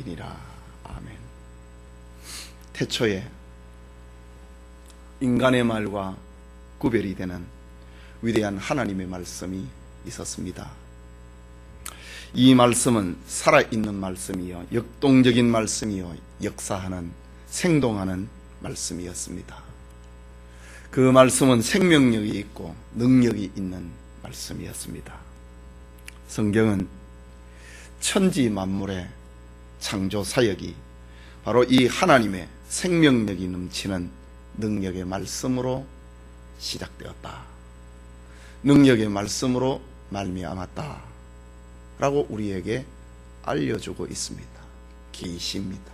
여기니라. 아멘. 태초에 인간의 말과 구별이 되는 위대한 하나님의 말씀이 있었습니다. 이 말씀은 살아있는 말씀이요, 역동적인 말씀이요, 역사하는, 생동하는 말씀이었습니다. 그 말씀은 생명력이 있고 능력이 있는 말씀이었습니다. 성경은 천지 만물의 창조 사역이 바로 이 하나님의 생명력이 넘치는 능력의 말씀으로 시작되었다. 능력의 말씀으로 말미암았다 라고 우리에게 알려주고 있습니다. 계시입니다.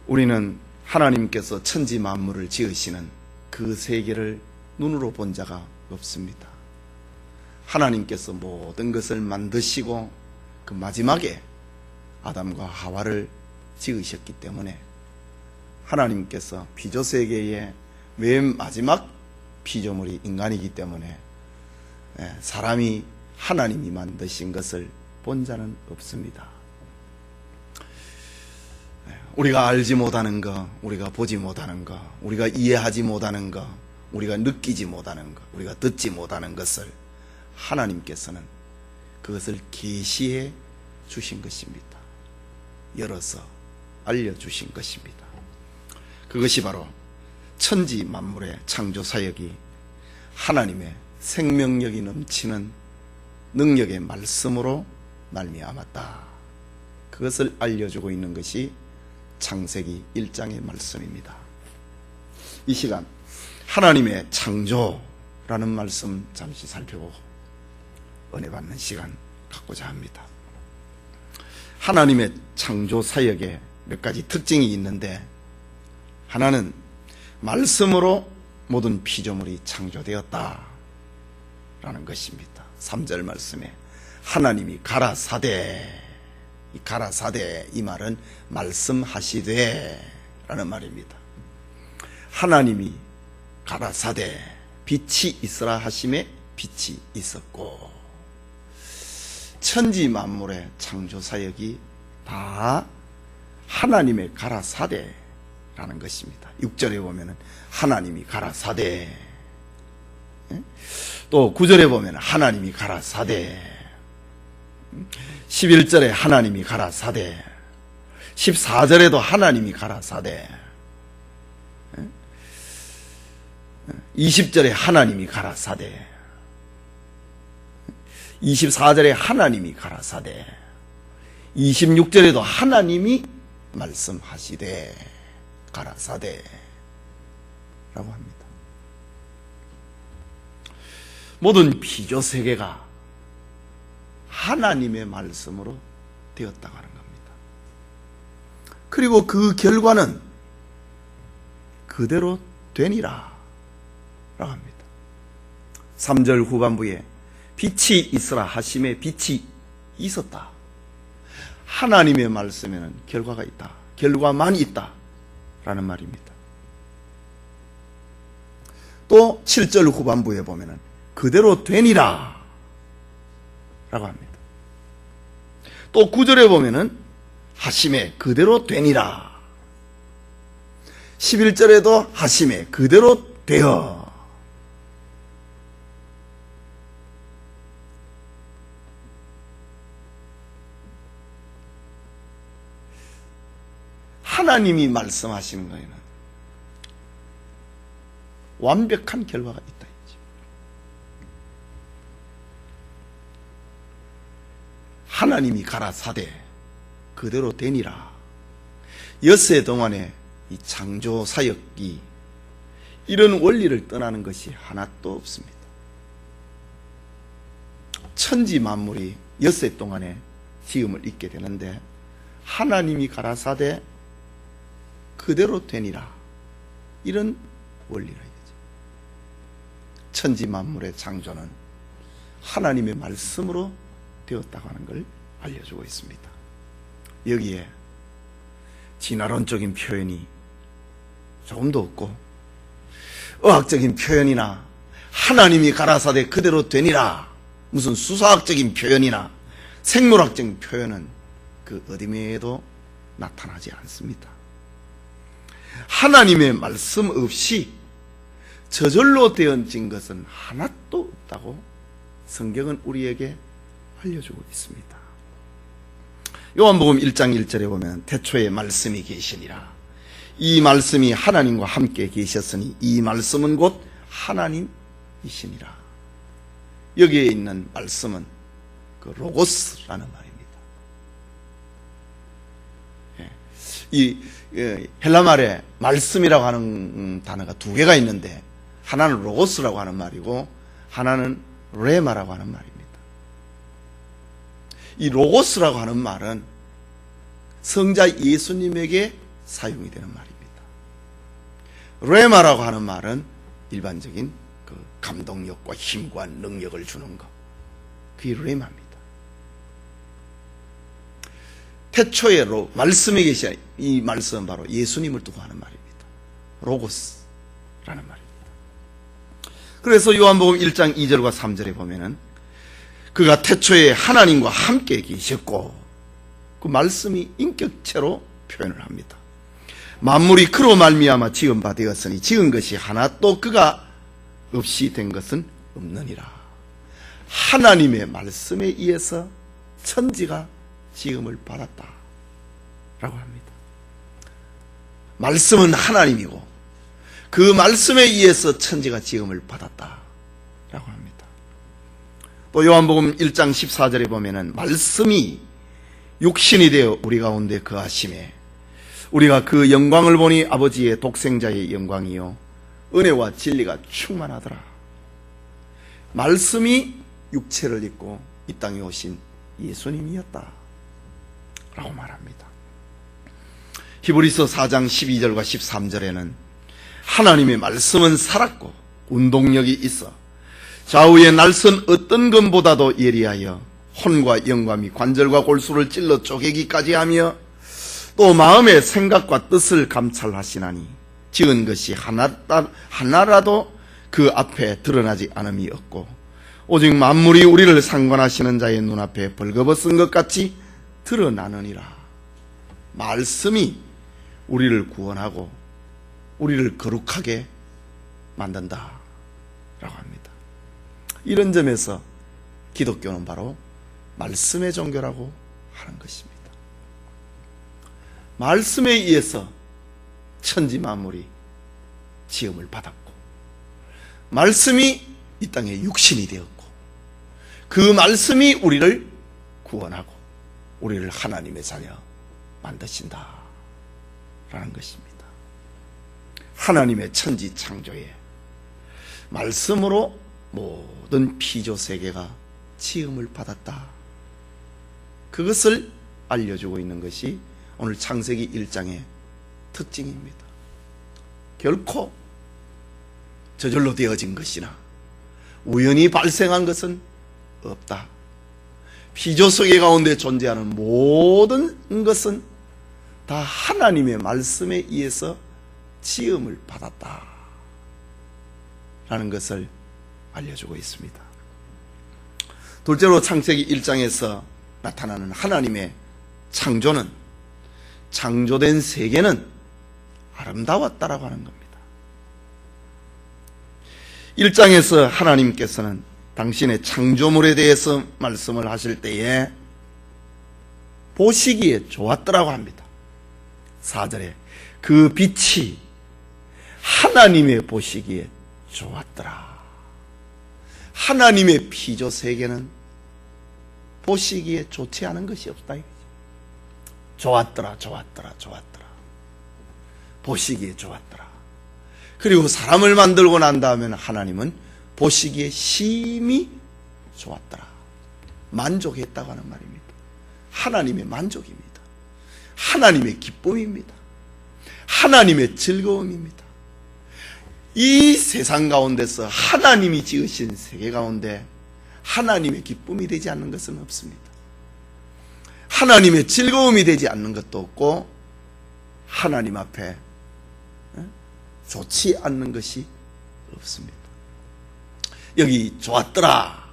우리는 하나님께서 천지 만물을 지으시는 그 세계를 눈으로 본 자가 없습니다. 하나님께서 모든 것을 만드시고 그 마지막에 아담과 하와를 지으셨기 때문에 하나님께서 피조세계의 맨 마지막 피조물이 인간이기 때문에 사람이 하나님이 만드신 것을 본 자는 없습니다. 우리가 알지 못하는 것, 우리가 보지 못하는 것, 우리가 이해하지 못하는 것, 우리가 느끼지 못하는 것, 우리가 듣지 못하는 것을 하나님께서는 그것을 계시해 주신 것입니다. 열어서 알려주신 것입니다. 그것이 바로 천지 만물의 창조 사역이 하나님의 생명력이 넘치는 능력의 말씀으로 말미암았다. 그것을 알려주고 있는 것이 창세기 1장의 말씀입니다. 이 시간 하나님의 창조라는 말씀 잠시 살펴보고 은혜 받는 시간 갖고자 합니다. 하나님의 창조 사역에 몇 가지 특징이 있는데, 하나는 말씀으로 모든 피조물이 창조되었다 라는 것입니다. 3절 말씀에 하나님이 가라사대, 이 가라사대, 이 말은 말씀하시되 라는 말입니다. 하나님이 가라사대, 빛이 있으라 하심에 빛이 있었고, 천지 만물의 창조 사역이 다 하나님의 가라사대 라는 것입니다. 6절에 보면 하나님이 가라사대, 또 9절에 보면 하나님이 가라사대, 11절에 하나님이 가라사대, 14절에도 하나님이 가라사대, 20절에 하나님이 가라사대, 24절에 하나님이 가라사대, 26절에도 하나님이 말씀하시되 가라사대 라고 합니다. 모든 피조세계가 하나님의 말씀으로 되었다고 하는 겁니다. 그리고 그 결과는 그대로 되니라 라고 합니다. 3절 후반부에 빛이 있으라 하심에 빛이 있었다. 하나님의 말씀에는 결과가 있다, 결과만 있다 라는 말입니다. 또 7절 후반부에 보면 그대로 되니라 라고 합니다. 또 9절에 보면 하심에 그대로 되니라, 11절에도 하심에 그대로 되어, 하나님이 말씀하시는 거에는 완벽한 결과가 있다. 하나님이 가라사대 그대로 되니라. 엿새 동안에 이 창조 사역이 이런 원리를 떠나는 것이 하나도 없습니다. 천지 만물이 엿새 동안에 지음을 잊게 되는데 하나님이 가라사대 그대로 되니라, 이런 원리라 이거죠. 천지 만물의 창조는 하나님의 말씀으로 되었다고 하는 걸 알려주고 있습니다. 여기에 진화론적인 표현이 조금도 없고, 의학적인 표현이나 하나님이 가라사대 그대로 되니라, 무슨 수사학적인 표현이나 생물학적인 표현은 그 어디에도 나타나지 않습니다. 하나님의 말씀 없이 저절로 되어진 것은 하나도 없다고 성경은 우리에게 알려주고 있습니다. 요한복음 1장 1절에 보면 태초에 말씀이 계시니라. 이 말씀이 하나님과 함께 계셨으니 이 말씀은 곧 하나님이시니라. 여기에 있는 말씀은 그 로고스라는 말입니다. 이 헬라 말에 말씀이라고 하는 단어가 두 개가 있는데 하나는 로고스라고 하는 말이고 하나는 레마라고 하는 말입니다. 이 로고스라고 하는 말은 성자 예수님에게 사용이 되는 말입니다. 레마라고 하는 말은 일반적인 그 감동력과 힘과 능력을 주는 것, 그게 레마입니다. 태초에 말씀에 계신 이 말씀은 바로 예수님을 두고 하는 말입니다. 로고스라는 말입니다. 그래서 요한복음 1장 2절과 3절에 보면은 그가 태초에 하나님과 함께 계셨고 그 말씀이 인격체로 표현을 합니다. 만물이 그로 말미암아 지은 바 되었으니 지은 것이 하나도 그가 없이 된 것은 없느니라. 하나님의 말씀에 의해서 천지가 지음을 받았다 라고 합니다. 말씀은 하나님이고 그 말씀에 의해서 천지가 지음을 받았다 라고 합니다. 또 요한복음 1장 14절에 보면은 말씀이 육신이 되어 우리 가운데 거하심에 우리가 그 영광을 보니 아버지의 독생자의 영광이요 은혜와 진리가 충만하더라. 말씀이 육체를 입고 이 땅에 오신 예수님이었다 라고 말합니다. 히브리서 4장 12절과 13절에는 하나님의 말씀은 살았고 운동력이 있어 좌우의 날선 어떤 것보다도 예리하여 혼과 영과 및 관절과 골수를 찔러 쪼개기까지 하며 또 마음의 생각과 뜻을 감찰하시나니 지은 것이 하나라도 그 앞에 드러나지 않음이 없고 오직 만물이 우리를 상관하시는 자의 눈앞에 벌거벗은 것 같이 드러나느니라. 말씀이 우리를 구원하고 우리를 거룩하게 만든다 라고 합니다. 이런 점에서 기독교는 바로 말씀의 종교라고 하는 것입니다. 말씀에 의해서 천지 만물이 지음을 받았고 말씀이 이 땅에 육신이 되었고 그 말씀이 우리를 구원하고 우리를 하나님의 자녀 만드신다 라는 것입니다. 하나님의 천지 창조에 말씀으로 모든 피조 세계가 지음을 받았다. 그것을 알려주고 있는 것이 오늘 창세기 1장의 특징입니다. 결코 저절로 되어진 것이나 우연히 발생한 것은 없다. 피조 세계 가운데 존재하는 모든 것은 다 하나님의 말씀에 의해서 지음을 받았다 라는 것을 알려주고 있습니다. 둘째로 창세기 1장에서 나타나는 하나님의 창조는 창조된 세계는 아름다웠다라고 하는 겁니다. 1장에서 하나님께서는 당신의 창조물에 대해서 말씀을 하실 때에 보시기에 좋았더라고 합니다. 4절에 그 빛이 하나님의 보시기에 좋았더라. 하나님의 피조 세계는 보시기에 좋지 않은 것이 없다. 좋았더라, 좋았더라, 좋았더라. 보시기에 좋았더라. 그리고 사람을 만들고 난 다음에는 하나님은 보시기에 심히 좋았더라. 만족했다고 하는 말입니다. 하나님의 만족입니다. 하나님의 기쁨입니다. 하나님의 즐거움입니다. 이 세상 가운데서 하나님이 지으신 세계 가운데 하나님의 기쁨이 되지 않는 것은 없습니다. 하나님의 즐거움이 되지 않는 것도 없고 하나님 앞에 좋지 않는 것이 없습니다. 여기 좋았더라.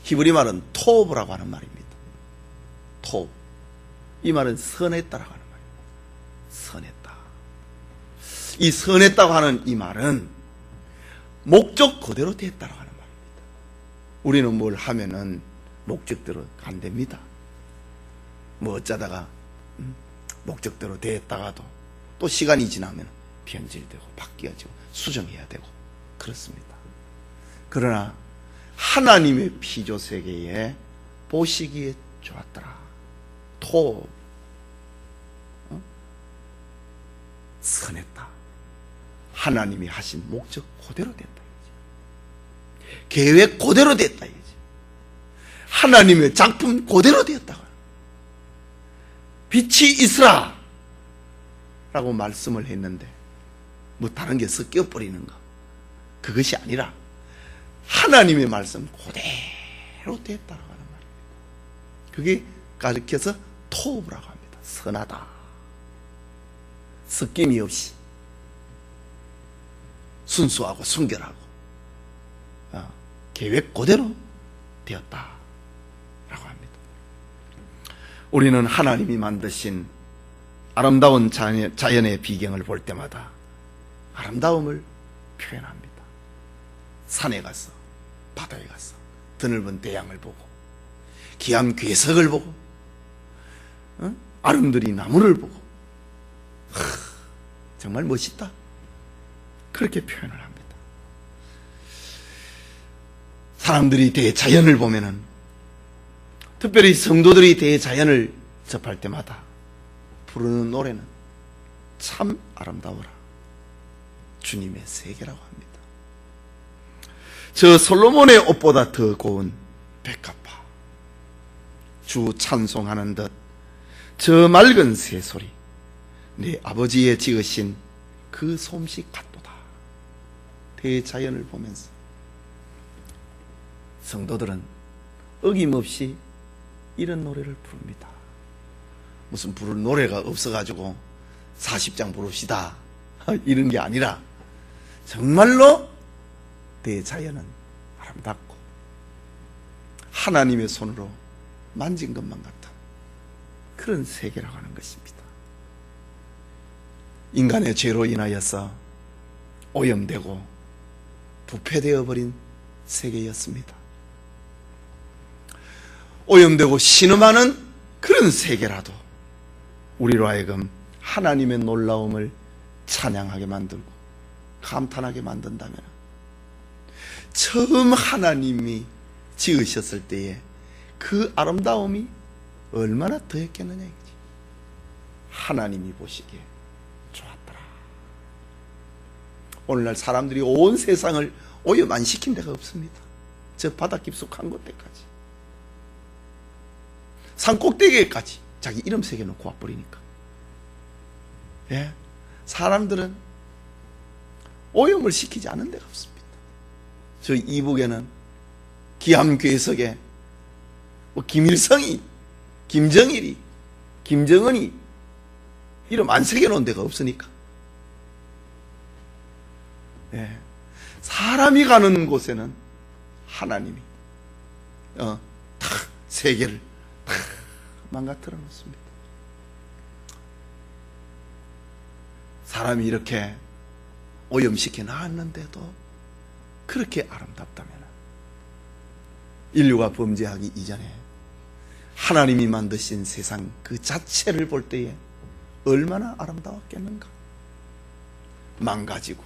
히브리 말은 토브라고 하는 말입니다. 토브. 이 말은 선했다라고 하는 말이에요. 선했다. 이 선했다고 하는 이 말은 목적 그대로 됐다라고 하는 말입니다. 우리는 뭘 하면은 목적대로 안 됩니다. 뭐 어쩌다가 목적대로 됐다가도 또 시간이 지나면 변질되고 바뀌어지고 수정해야 되고 그렇습니다. 그러나 하나님의 피조세계에 보시기에 좋았더라. 선했다. 하나님이 하신 목적 그대로 됐다. 계획 그대로 됐다. 하나님의 작품 그대로 되었다. 빛이 있으라 라고 말씀을 했는데 뭐 다른 게 섞여버리는가? 그것이 아니라 하나님의 말씀 그대로 됐다고 하는 말입니다. 그게 가르쳐서 토브라고 합니다. 선하다. 섞임이 없이 순수하고 순결하고 계획 그대로 되었다 라고 합니다. 우리는 하나님이 만드신 아름다운 자연의 비경을 볼 때마다 아름다움을 표현합니다. 산에 가서, 바다에 가서, 드넓은 대양을 보고, 기암 괴석을 보고, 아름드리 나무를 보고, 정말 멋있다. 그렇게 표현을 합니다. 사람들이 대자연을 보면은, 특별히 성도들이 대자연을 접할 때마다 부르는 노래는 참 아름다워라. 주님의 세계라고 합니다. 저 솔로몬의 옷보다 더 고운 백합화, 주 찬송하는 듯 저 맑은 새소리, 내 아버지의 지으신 그 솜씨 같도다. 대자연을 보면서 성도들은 어김없이 이런 노래를 부릅니다. 무슨 부를 노래가 없어가지고 40장 부릅시다 이런 게 아니라 정말로 대자연은 아름답고 하나님의 손으로 만진 것만 같은 그런 세계라고 하는 것입니다. 인간의 죄로 인하여서 오염되고 부패되어 버린 세계였습니다. 오염되고 신음하는 그런 세계라도 우리로 하여금 하나님의 놀라움을 찬양하게 만들고 감탄하게 만든다면 처음 하나님이 지으셨을 때에 그 아름다움이 얼마나 더했겠느냐 이거지. 하나님이 보시기에 좋았더라. 오늘날 사람들이 온 세상을 오염 안 시킨 데가 없습니다. 저 바다 깊숙한 곳에까지, 산 꼭대기에까지 자기 이름 새겨놓고 와버리니까. 예? 사람들은 오염을 시키지 않은 데가 없습니다. 저 이북에는 기암괴석에 뭐 김일성이, 김정일이, 김정은이 이름 안 새겨놓은 데가 없으니까. 예. 사람이 가는 곳에는 하나님이 탁 세계를 탁 망가뜨려 놓습니다. 사람이 이렇게 오염시켜 놨는데도 그렇게 아름답다면 인류가 범죄하기 이전에 하나님이 만드신 세상 그 자체를 볼 때에 얼마나 아름다웠겠는가. 망가지고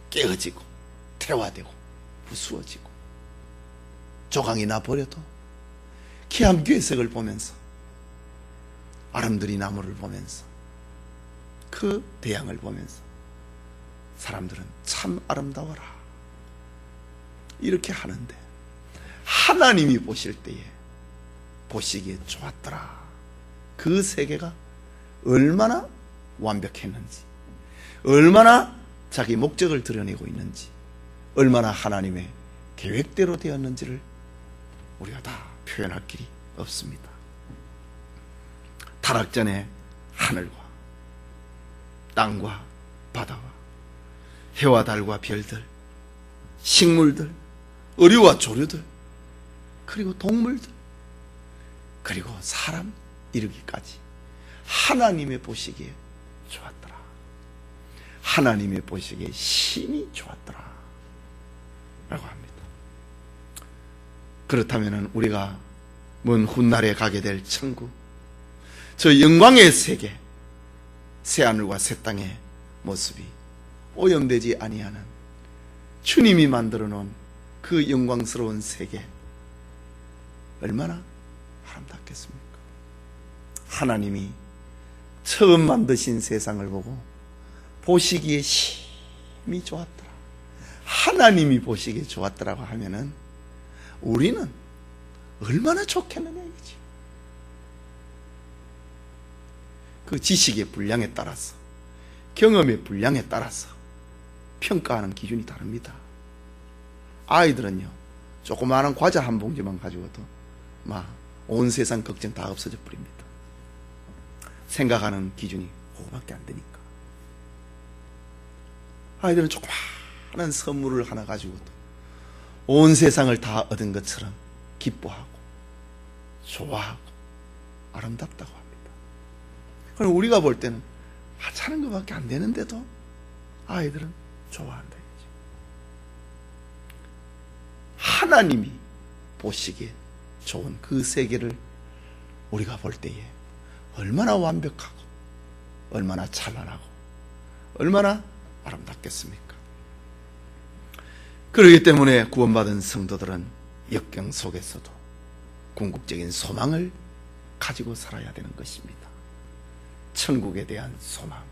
깨어지고 태화되고 부수어지고 조각이 나버려도 기암괴석을 보면서 아름드리 나무를 보면서 그 대양을 보면서 사람들은 참 아름다워라 이렇게 하는데, 하나님이 보실 때에 보시기에 좋았더라. 그 세계가 얼마나 완벽했는지, 얼마나 자기 목적을 드러내고 있는지, 얼마나 하나님의 계획대로 되었는지를 우리가 다 표현할 길이 없습니다. 타락전에 하늘과 땅과 바다와 해와 달과 별들, 식물들, 어류와 조류들, 그리고 동물들, 그리고 사람, 이르기까지 하나님의 보시기에 좋았더라. 하나님의 보시기에 심히 좋았더라 라고 합니다. 그렇다면 우리가 먼 훗날에 가게 될 천국, 저 영광의 세계, 새하늘과 새 땅의 모습이 오염되지 아니하는 주님이 만들어 놓은 그 영광스러운 세계, 얼마나 아름답겠습니까? 하나님이 처음 만드신 세상을 보고 보시기에 심히 좋았더라. 하나님이 보시기에 좋았더라고 하면은 우리는 얼마나 좋겠느냐 이거지. 그 지식의 분량에 따라서, 경험의 분량에 따라서 평가하는 기준이 다릅니다. 아이들은요, 조그마한 과자 한 봉지만 가지고도 막 온 세상 걱정 다 없어져 버립니다. 생각하는 기준이 그거밖에 안 되니까. 아이들은 조그마한 선물을 하나 가지고도 온 세상을 다 얻은 것처럼 기뻐하고 좋아하고 아름답다고 합니다. 그럼 우리가 볼 때는 하찮은 것밖에 안 되는데도 아이들은 좋아한다 이거죠. 하나님이 보시기에 좋은 그 세계를 우리가 볼 때에 얼마나 완벽하고 얼마나 찬란하고 얼마나 아름답겠습니까? 그렇기 때문에 구원받은 성도들은 역경 속에서도 궁극적인 소망을 가지고 살아야 되는 것입니다. 천국에 대한 소망,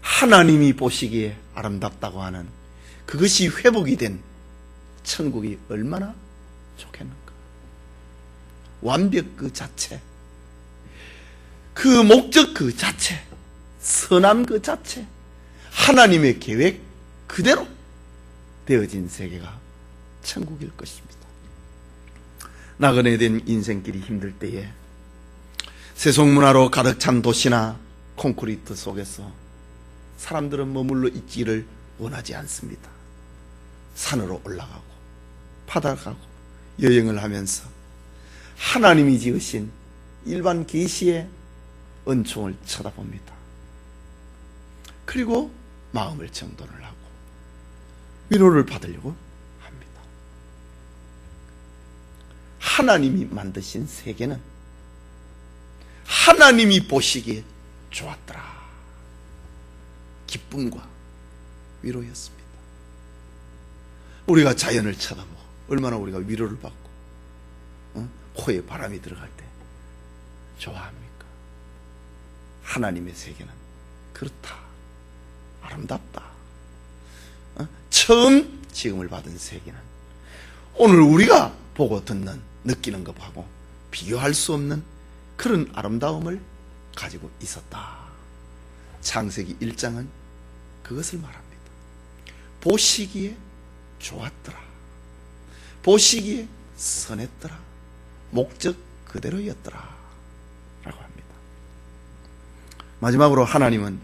하나님이 보시기에 아름답다고 하는 그것이 회복이 된 천국이 얼마나 좋겠는가. 완벽 그 자체, 그 목적 그 자체, 선함 그 자체, 하나님의 계획 그대로 되어진 세계가 천국일 것입니다. 나그네 된 인생길이 힘들 때에 세속문화로 가득 찬 도시나 콘크리트 속에서 사람들은 머물러 있기를 원하지 않습니다. 산으로 올라가고 바다 가고 여행을 하면서 하나님이 지으신 일반 계시의 은총을 쳐다봅니다. 그리고 마음을 정돈을 하고 위로를 받으려고 합니다. 하나님이 만드신 세계는 하나님이 보시기에 좋았더라. 기쁨과 위로였습니다. 우리가 자연을 쳐다보고 얼마나 우리가 위로를 받고 코에 바람이 들어갈 때 좋아합니까? 하나님의 세계는 그렇다. 아름답다. 처음 지음을 받은 세계는 오늘 우리가 보고 듣는, 느끼는 것하고 비교할 수 없는 그런 아름다움을 가지고 있었다. 창세기 1장은 그것을 말합니다. 보시기에 좋았더라. 보시기에 선했더라. 목적 그대로였더라 라고 합니다. 마지막으로 하나님은,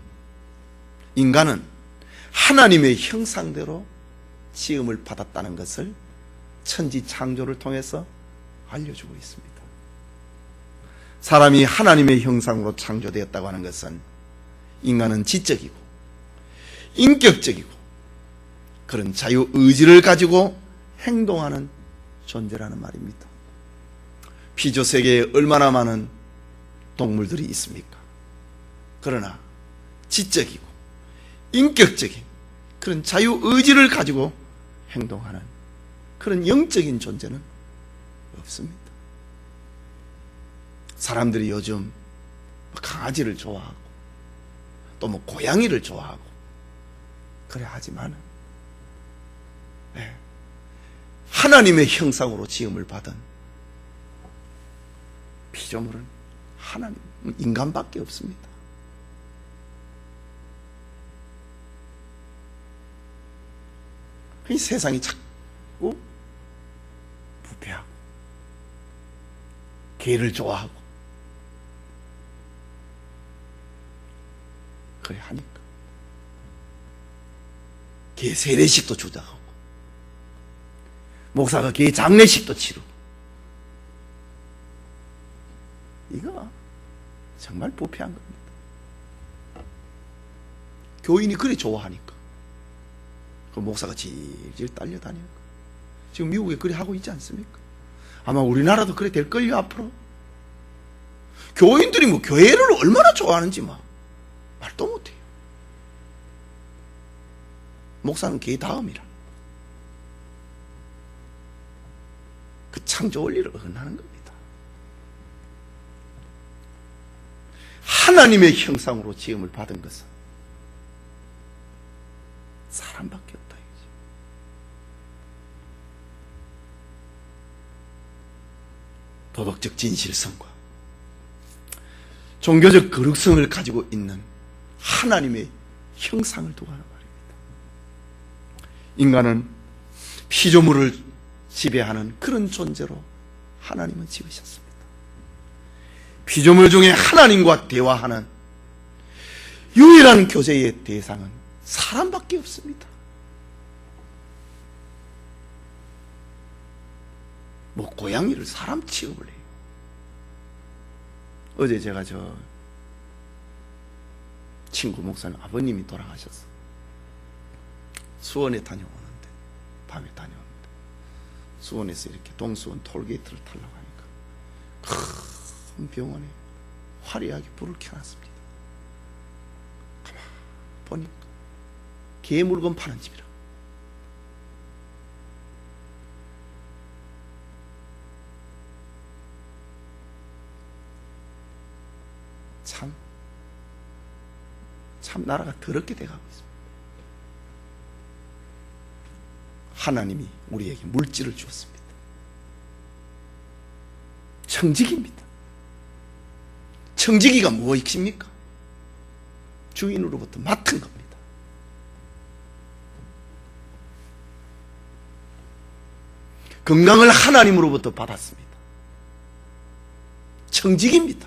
인간은 하나님의 형상대로 지음을 받았다는 것을 천지 창조를 통해서 알려주고 있습니다. 사람이 하나님의 형상으로 창조되었다고 하는 것은 인간은 지적이고 인격적이고 그런 자유의지를 가지고 행동하는 존재라는 말입니다. 피조세계에 얼마나 많은 동물들이 있습니까? 그러나 지적이고 인격적인 그런 자유의지를 가지고 행동하는 그런 영적인 존재는 없습니다. 사람들이 요즘 강아지를 좋아하고 또 뭐 고양이를 좋아하고 그래 하지만 하나님의 형상으로 지음을 받은 피조물은 하나님, 인간밖에 없습니다. 이 세상이 자꾸 부패하고 개를 좋아하고 그래 하니까 개 세례식도 주장하고 목사가 개 장례식도 치르고 이거 정말 부패한 겁니다. 교인이 그리 좋아하니까 그 목사가 질질 딸려다니는 거. 지금 미국에 그리 하고 있지 않습니까? 아마 우리나라도 그래 될걸요 앞으로. 교인들이 뭐 교회를 얼마나 좋아하는지 막 말도 못해요. 목사는 교회 다음이라. 그 창조 원리를 어긋나는 겁니다. 하나님의 형상으로 지음을 받은 것은 사람밖에 없다 이거지. 도덕적 진실성과 종교적 거룩성을 가지고 있는 하나님의 형상을 두고 하는 말입니다. 인간은 피조물을 지배하는 그런 존재로 하나님은 지으셨습니다. 피조물 중에 하나님과 대화하는 유일한 교제의 대상은 사람밖에 없습니다. 뭐 고양이를 사람 취급을 해요. 어제 제가 저 친구 목사님 아버님이 돌아가셨어. 수원에 다녀오는데 밤에 다녀오는데 수원에서 이렇게 동수원 톨게이트를 타려고 하니까 큰 병원에 화려하게 불을 켜놨습니다. 가만 보니까 개 물건 파는 집이라. 참 나라가 더럽게 돼가고 있습니다. 하나님이 우리에게 물질을 주었습니다. 청지기입니다. 청지기가 무엇입니까? 주인으로부터 맡은 겁니다. 건강을 하나님으로부터 받았습니다. 청지기입니다.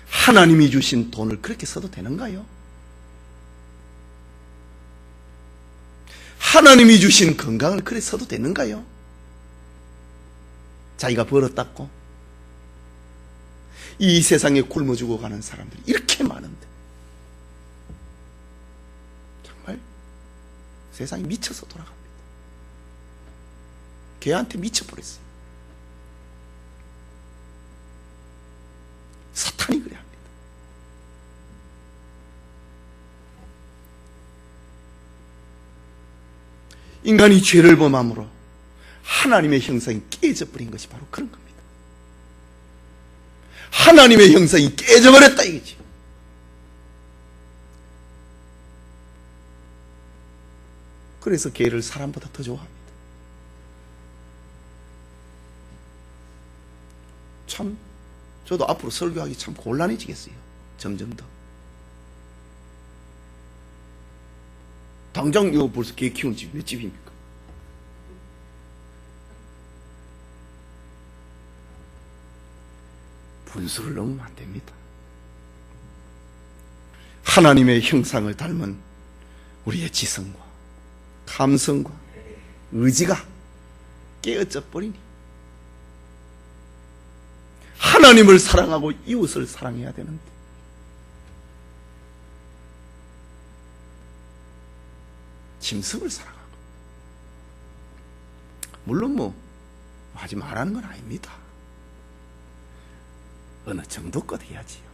하나님이 주신 돈을 그렇게 써도 되는가요? 하나님이 주신 건강을 그렇게 써도 되는가요? 자기가 벌었다고 이 세상에 굶어 죽어가는 사람들이 이렇게 많은데 정말 세상이 미쳐서 돌아갑니다. 걔한테 미쳐버렸어요. 사탄이 그래 합니다. 인간이 죄를 범함으로 하나님의 형상이 깨져버린 것이 바로 그런 겁니다. 하나님의 형상이 깨져버렸다 이거지. 그래서 개를 사람보다 더 좋아합니다. 참 저도 앞으로 설교하기 참 곤란해지겠어요. 점점 더. 당장 이거 벌써 개 키우는 집이 몇 집입니까? 분수를 넘으면 안 됩니다. 하나님의 형상을 닮은 우리의 지성과 감성과 의지가 깨어져 버리니 하나님을 사랑하고 이웃을 사랑해야 되는데 짐승을 사랑하고, 물론 뭐 하지 말라는 건 아닙니다. 어느 정도껏 해야지요.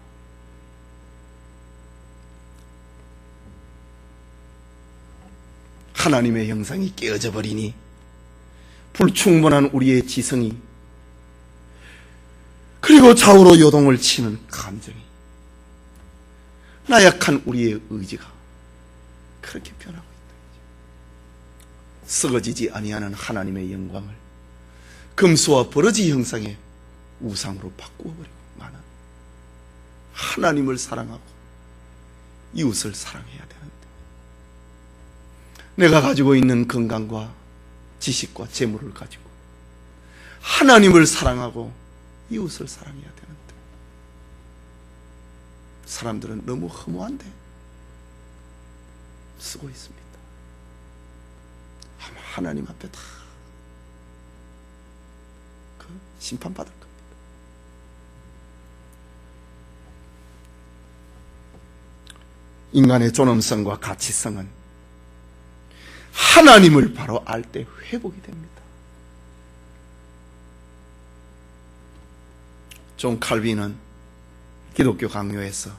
하나님의 형상이 깨어져 버리니 불충분한 우리의 지성이 그리고 좌우로 요동을 치는 감정이 나약한 우리의 의지가 그렇게 변하고 있다. 썩어지지 아니하는 하나님의 영광을 금수와 버러지 형상의 우상으로 바꾸어버리고 많은 하나님을 사랑하고 이웃을 사랑해야 되는데 내가 가지고 있는 건강과 지식과 재물을 가지고 하나님을 사랑하고 이웃을 사랑해야 되는데 사람들은 너무 허무한데 쓰고 있습니다. 아마 하나님 앞에 다 그 심판받을 겁니다. 인간의 존엄성과 가치성은 하나님을 바로 알 때 회복이 됩니다. 존 칼빈은 기독교 강요에서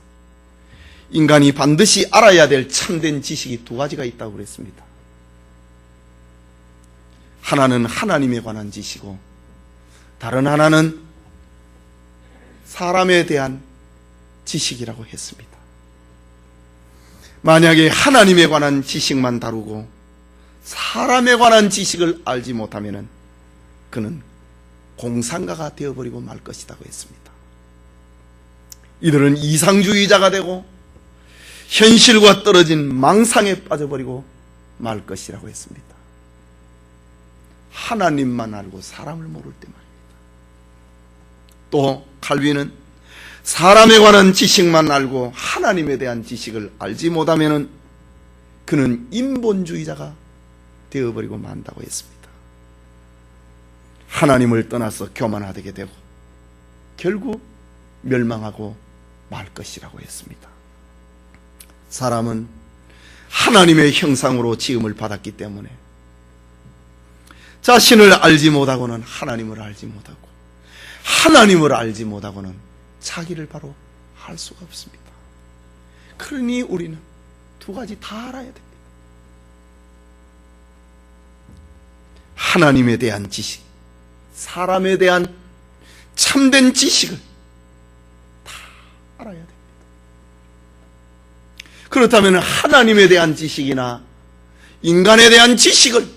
인간이 반드시 알아야 될 참된 지식이 두 가지가 있다고 그랬습니다. 하나는 하나님에 관한 지식이고 다른 하나는 사람에 대한 지식이라고 했습니다. 만약에 하나님에 관한 지식만 다루고 사람에 관한 지식을 알지 못하면 그는 공상가가 되어버리고 말 것이라고 했습니다. 이들은 이상주의자가 되고 현실과 떨어진 망상에 빠져버리고 말 것이라고 했습니다. 하나님만 알고 사람을 모를 때 말입니다. 또 칼빈은 사람에 관한 지식만 알고 하나님에 대한 지식을 알지 못하면 그는 인본주의자가 되어버리고 만다고 했습니다. 하나님을 떠나서 교만하게 되고 결국 멸망하고 말 것이라고 했습니다. 사람은 하나님의 형상으로 지음을 받았기 때문에 자신을 알지 못하고는 하나님을 알지 못하고 하나님을 알지 못하고는 자기를 바로 알 수가 없습니다. 그러니 우리는 두 가지 다 알아야 됩니다. 하나님에 대한 지식, 사람에 대한 참된 지식을 다 알아야 됩니다. 그렇다면 하나님에 대한 지식이나 인간에 대한 지식을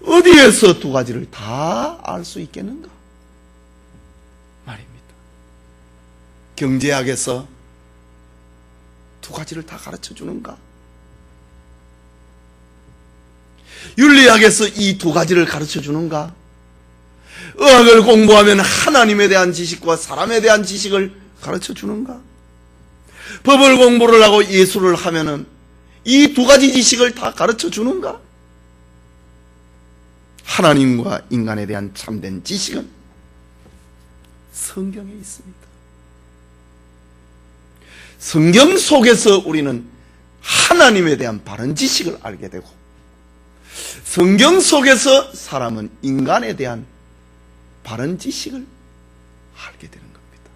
어디에서 두 가지를 다 알 수 있겠는가 말입니다. 경제학에서 두 가지를 다 가르쳐 주는가? 윤리학에서 이 두 가지를 가르쳐 주는가? 의학을 공부하면 하나님에 대한 지식과 사람에 대한 지식을 가르쳐 주는가? 법을 공부를 하고 예술을 하면은 이 두 가지 지식을 다 가르쳐 주는가? 하나님과 인간에 대한 참된 지식은 성경에 있습니다. 성경 속에서 우리는 하나님에 대한 바른 지식을 알게 되고 성경 속에서 사람은 인간에 대한 바른 지식을 알게 되는 겁니다.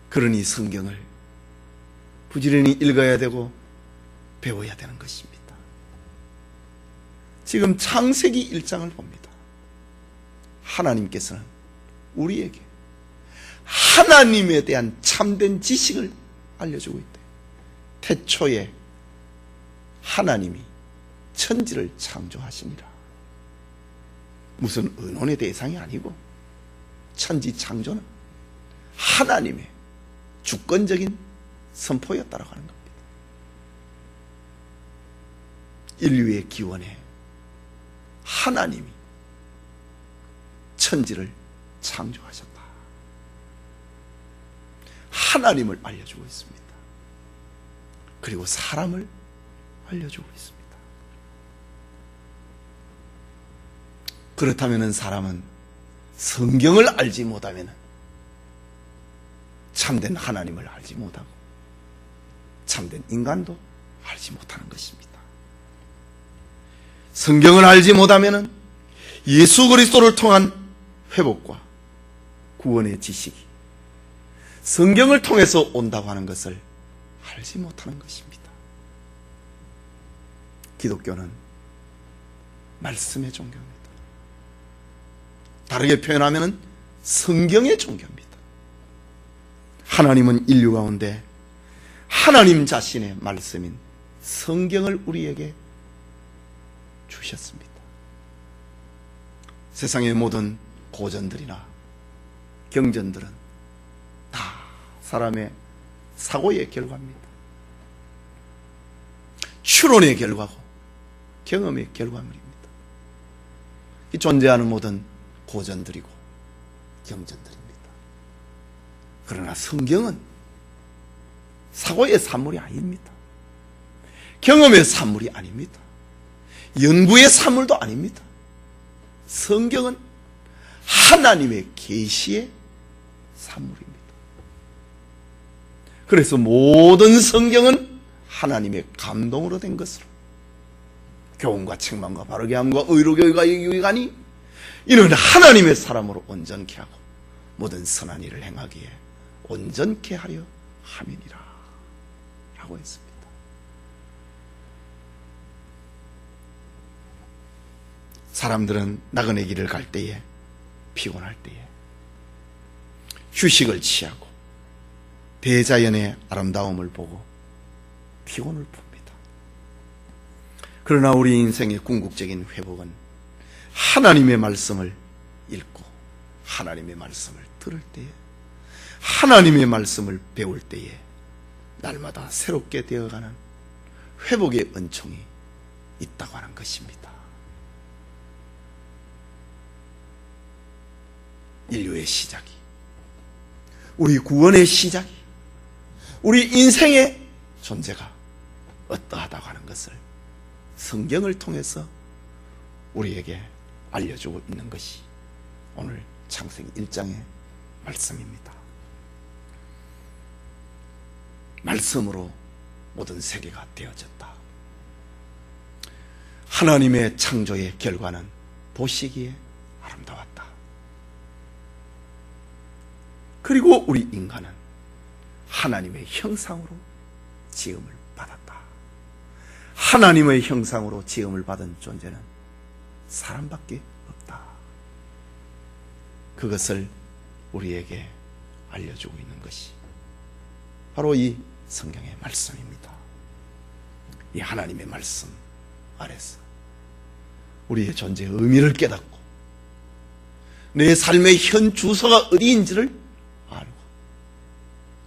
그러니 성경을 부지런히 읽어야 되고 배워야 되는 것입니다. 지금 창세기 1장을 봅니다. 하나님께서는 우리에게 하나님에 대한 참된 지식을 알려주고 있대요. 태초에 하나님이 천지를 창조하시니라. 무슨 의논의 대상이 아니고 천지 창조는 하나님의 주권적인 선포였다라고 하는 겁니다. 인류의 기원에 하나님이 천지를 창조하셨다. 하나님을 알려주고 있습니다. 그리고 사람을 알려주고 있습니다. 그렇다면 사람은 성경을 알지 못하면 참된 하나님을 알지 못하고 참된 인간도 알지 못하는 것입니다. 성경을 알지 못하면 예수 그리스도를 통한 회복과 구원의 지식이 성경을 통해서 온다고 하는 것을 알지 못하는 것입니다. 기독교는 말씀의 종교입니다. 다르게 표현하면 성경의 종교입니다. 하나님은 인류 가운데 하나님 자신의 말씀인 성경을 우리에게 주셨습니다. 세상의 모든 고전들이나 경전들은 다 사람의 사고의 결과입니다. 추론의 결과고 경험의 결과물입니다. 이 존재하는 모든 고전들이고 경전들입니다. 그러나 성경은 사고의 산물이 아닙니다. 경험의 산물이 아닙니다. 연구의 산물도 아닙니다. 성경은 하나님의 계시의 산물입니다. 그래서 모든 성경은 하나님의 감동으로 된 것으로, 교훈과 책망과 바르게 함과 의로 교육과 유익하니 이는 하나님의 사람으로 온전케 하고 모든 선한 일을 행하기에 온전케 하려 함이니라 라고 했습니다. 사람들은 나그네 길을 갈 때에, 피곤할 때에 휴식을 취하고 대자연의 아름다움을 보고 피곤을 풉니다. 그러나 우리 인생의 궁극적인 회복은 하나님의 말씀을 읽고 하나님의 말씀을 들을 때에, 하나님의 말씀을 배울 때에 날마다 새롭게 되어가는 회복의 은총이 있다고 하는 것입니다. 인류의 시작이, 우리 구원의 시작이, 우리 인생의 존재가 어떠하다고 하는 것을 성경을 통해서 우리에게 알려주고 있는 것이 오늘 창세기 1장의 말씀입니다. 말씀으로 모든 세계가 되어졌다. 하나님의 창조의 결과는 보시기에 아름다웠다. 그리고 우리 인간은 하나님의 형상으로 지음을 받았다. 하나님의 형상으로 지음을 받은 존재는 사람밖에 없다. 그것을 우리에게 알려주고 있는 것이 바로 이 성경의 말씀입니다. 이 하나님의 말씀 아래서 우리의 존재의 의미를 깨닫고 내 삶의 현 주소가 어디인지를 알고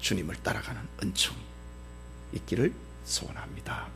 주님을 따라가는 은총이 있기를 소원합니다.